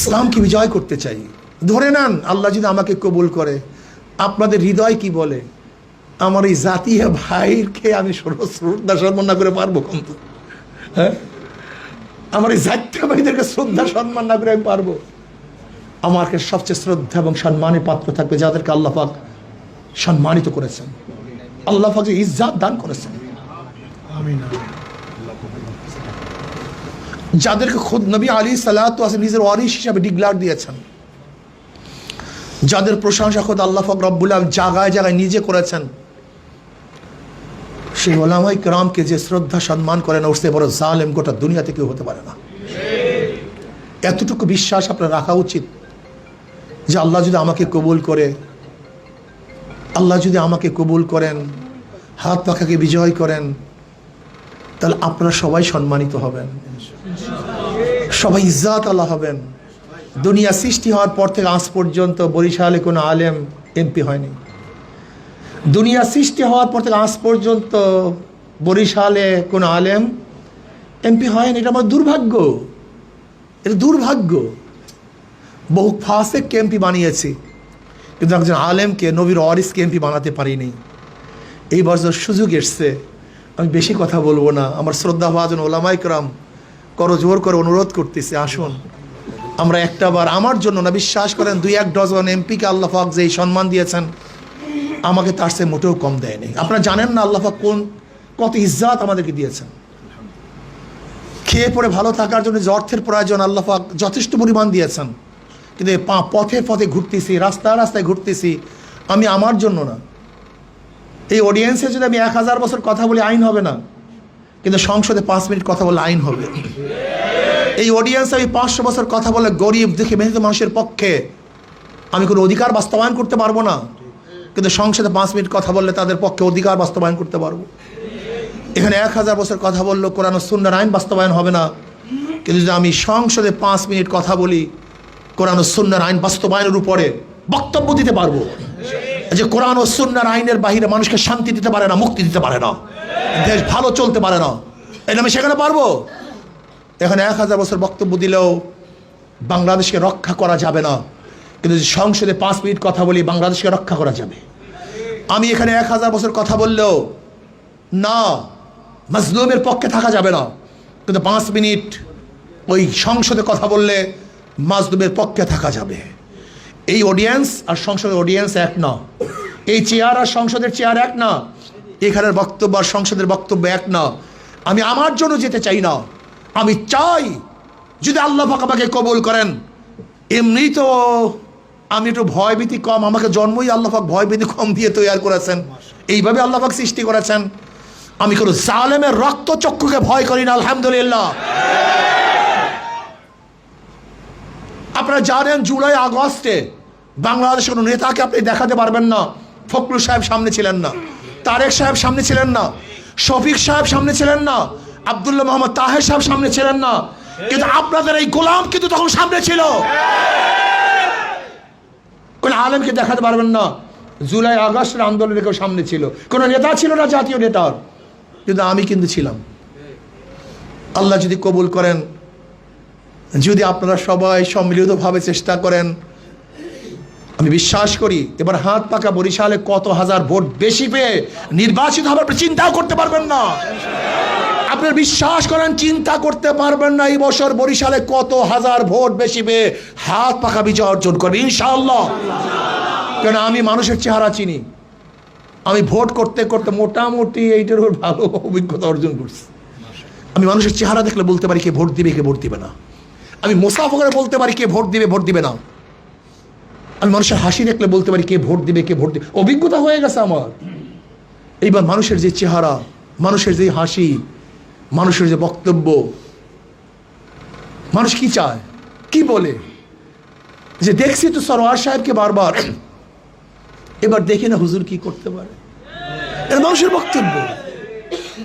ইসলামকে বিজয় করতে চাই। ধরে নেন আল্লাহ যদি আমাকে কবুল করে, আপনাদের হৃদয় কি বলে? আমার এই জাতীয় ভাইকে আমি শ্রদ্ধা সম্মান না করে পারবো? কিন্তু হ্যাঁ, আমার এই জাতীয় ভাইদেরকে শ্রদ্ধা সম্মান না করে আমি পারবো? আমাকে সবচেয়ে শ্রদ্ধা এবং সম্মানের পাত্র থাকবে যাদেরকে আল্লাহ পাক সম্মানিত করেছেন, আল্লাহ পাক যে ইজ্জত দান করেছেন, যাদেরকে খুদ নবী আলাইহিস-সালাতু ওয়াস-সালাম নিজের ওয়ারিস হিসাবে ডিক্লেয়ার দিয়েছেন, যাদের প্রশংসা খোদ আল্লাহ পাক রব্বুল আলামিন জায়গায় জায়গায় নিজে করেছেন, সেই উলামায়ে কেরামকে যে শ্রদ্ধা সম্মান করে না, উঠতে বড় জালেম গোটা দুনিয়াতে কেউ হতে পারে না। এতটুকু বিশ্বাস আপনার রাখা উচিত যে আল্লাহ যদি আমাকে কবুল করে, আল্লাহ যদি আমাকে কবুল করেন, হাত পাখাকে বিজয় করেন, তাহলে আপনারা সবাই সম্মানিত হবেন, সবাই ইজ্জত আল্লাহ হবেন। দুনিয়া সৃষ্টি হওয়ার পর থেকে আজ পর্যন্ত বরিশালে কোনো আলেম এমপি হয়নি। দুনিয়া সৃষ্টি হওয়ার পর থেকে আজ পর্যন্ত বরিশালে কোনো আলেম এমপি হয়নি। এটা আমার দুর্ভাগ্য, এটা দুর্ভাগ্য। বহু ফাসেককে এমপি বানিয়েছি, কিন্তু একজন আলেমকে, নবীর ওয়ারিসকে এমপি বানাতে পারিনি। এই বছর সুযোগ এসছে, আমি বেশি কথা বলবো না। আমার শ্রদ্ধাভাজন ওলামায়ে কেরাম করজোর করে অনুরোধ করতেছে, আসুন আমরা একটা বার আমার জন্য না, বিশ্বাস করেন 2-1 ডজন এমপিকে আল্লাহ পাক যে সম্মান দিয়েছেন, আমাকে তার চেয়ে মোটেও কম দেয়নি। আপনারা জানেন না আল্লাহ পাক কত ইজ্জত আমাদেরকে দিয়েছেন। খেয়ে পরে ভালো থাকার জন্য যে অর্থের প্রয়োজন আল্লাহ পাক যথেষ্ট পরিমাণ দিয়েছেন, কিন্তু পথে পথে ঘুরতেছি, রাস্তায় রাস্তায় ঘুরতেছি, আমি আমার জন্য না। এই অডিয়েন্সে যদি আমি 1000 বছর কথা বলি আইন হবে না, কিন্তু সংসদে 5 মিনিট কথা বললে আইন হবে। এই অডিয়েন্সে আমি 500 বছর কথা বলে গরিব দুঃখী মেহনত মানুষের পক্ষে আমি কোনো অধিকার বাস্তবায়ন করতে পারবো না, কিন্তু সংসদে 5 মিনিট কথা বললে তাদের পক্ষে অধিকার বাস্তবায়ন করতে পারবো। এখানে 1000 বছর কথা বললেও কোরআন ও সুন্নাহর আইন বাস্তবায়ন হবে না, কিন্তু যদি আমি সংসদে 5 মিনিট কথা বলি, কোরআন ও সুন্নাহর আইন বাস্তবায়নের উপরে বক্তব্য দিতে পারবো। যে কোরআন ও সুন্নাহর আইনের বাহিরে মানুষকে শান্তি দিতে পারে না, মুক্তি দিতে পারে না, দেশ ভালো চলতে পারে না, এটা আমি সেখানে পারবো। এখানে 1000 বছর বক্তব্য দিলেও বাংলাদেশকে রক্ষা করা যাবে না, কিন্তু যদি সংসদে 5 মিনিট কথা বলি বাংলাদেশকে রক্ষা করা যাবে। আমি এখানে 1000 বছর কথা বললেও না, মাজলুমের পক্ষে থাকা যাবে না, কিন্তু 5 মিনিট ওই সংসদে কথা বললে মাজলুমের পক্ষে থাকা যাবে। এই অডিয়েন্স আর সংসদের অডিয়েন্স এক না, এই চেয়ার আর সংসদের চেয়ার এক না, এখানের বক্তব্য আর সংসদের বক্তব্য এক না। আমি আমার জন্য যেতে চাই না, আমি চাই যদি আল্লাহ পাক আমাকে কবুল করেন। এমনি তো আমি একটু ভয়ভীতি কম, আমাকে জন্মই আল্লাহ পাক ভয়ভীতি কম দিয়ে তৈরি করেছেন, এইভাবে আল্লাহ পাক সৃষ্টি করেছেন। আমি কোনো জালেমের রক্তচক্ষুকে ভয় করি না, আলহামদুলিল্লাহ। আপনারা জানেন জুলাই আগস্টে বাংলাদেশের কোনো নেতাকে আপনি দেখাতে পারবেন না। ফখরুল সাহেব সামনে ছিলেন না, তারেক সাহেব সামনে ছিলেন না, শফিক সাহেব সামনে ছিলেন না, আব্দুল্লাহ মোহাম্মদ তাহের সাহেব সামনে ছিলেন না, কিন্তু আপনাদের এই গোলাম কিন্তু তখন সামনে ছিল। কোন আলেমকে দেখাতে পারবেন না জুলাই আগস্টের আন্দোলনে কেউ সামনে ছিল, কোনো নেতা ছিল না জাতীয় নেতার, কিন্তু আমি কিন্তু ছিলাম। আল্লাহ যদি কবুল করেন, যদি আপনারা সবাই সম্মিলিতভাবে চেষ্টা করেন, আমি বিশ্বাস করি এবার হাত পাকা বরিশালে কত হাজার ভোট বেশি পেয়ে নির্বাচিত হবে আপনি চিন্তাও করতে পারবেন না। আপনার বিশ্বাস করেন, চিন্তা করতে পারবেন না এই বছর বরিশালে কত হাজার ভোট বেশি পেয়ে হাত পাকা বিজয় অর্জন করবে ইনশাআল্লাহ। কেন আমি মানুষের চেহারা চিনি, আমি ভোট করতে করতে মোটামুটি এইটার উপর ভালো অভিজ্ঞতা অর্জন করছি। আমি মানুষের চেহারা দেখলে বলতে পারি কে ভোট দিবে কে ভোট দিবে না, আমি মুসাফা করে বলতে পারি কে ভোট দিবে ভোট দিবে না, আমি মানুষের হাসি দেখলে বলতে পারি কে ভোট দিবে কে ভোট দিবে, অভিজ্ঞতা হয়ে গেছে আমার। এইবার মানুষের যে চেহারা, মানুষের যে হাসি, মানুষের যে বক্তব্য, মানুষ কি চায় কি বলে, যে দেখছি তো সরওয়ার সাহেবকে বারবার, এবার দেখি না হুজুর কি করতে পারে। এটা মানুষের বক্তব্য,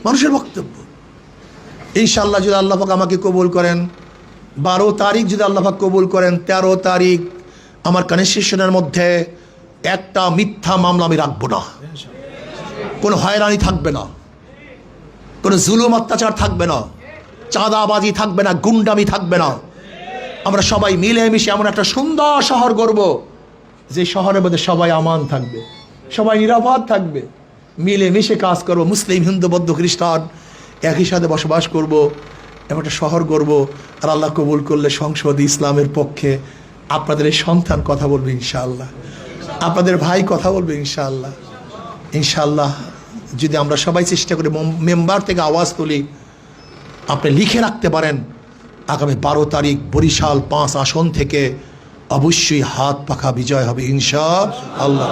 মানুষের বক্তব্য। ইনশাআল্লাহ যদি আল্লাহ পাক আমাকে কবুল করেন, 12 তারিখ যদি আল্লাহ পাক কবুল করেন, 13 তারিখ আমার কনস্টিটিউশনের মধ্যে একটা মিথ্যা মামলা আমি রাখবো না, কোনো হয়রানি থাকবে না, কোনো জুলুম অত্যাচার থাকবে না, চাঁদাবাজি থাকবে না, গুন্ডামি থাকবে না। আমরা সবাই মিলেমিশে এমন একটা সুন্দর শহর গড়ব যে শহরের মধ্যে সবাই আমান থাকবে, সবাই নিরাপদ থাকবে, মিলেমিশে কাজ করব, মুসলিম হিন্দু বৌদ্ধ খ্রিস্টান একই সাথে বসবাস করব, এমন একটা শহর গড়ব। আর আল্লাহ কবুল করলে সংসদ ইসলামের পক্ষে আপনাদের এই সন্তান কথা বলবে ইনশাআল্লাহ, আপনাদের ভাই কথা বলবে ইনশাআল্লাহ। ইনশাআল্লাহ যদি আমরা সবাই চেষ্টা করি, মেম্বার থেকে আওয়াজ তুলি, আপনি লিখে রাখতে পারেন আগামী 12 তারিখ বরিশাল 5 আসন থেকে অবশ্যই হাত পাখা বিজয় হবে ইনশাআল্লাহ।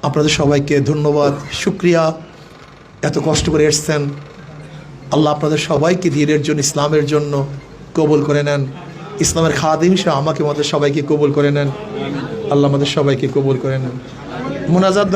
আপনাদের সবাইকে ধন্যবাদ, শুকরিয়া, এত কষ্ট করে এসছেন। আল্লাহ আপনাদের সবাইকে দিনের জন্য, ইসলামের জন্য কবুল করে নেন। ইসলামের খাদিম হিসেবে আমাকে, আমাদের সবাইকে কবুল করে নেন। আল্লাহ আমাদের সবাইকে কবুল করে নেন। মোনাজাত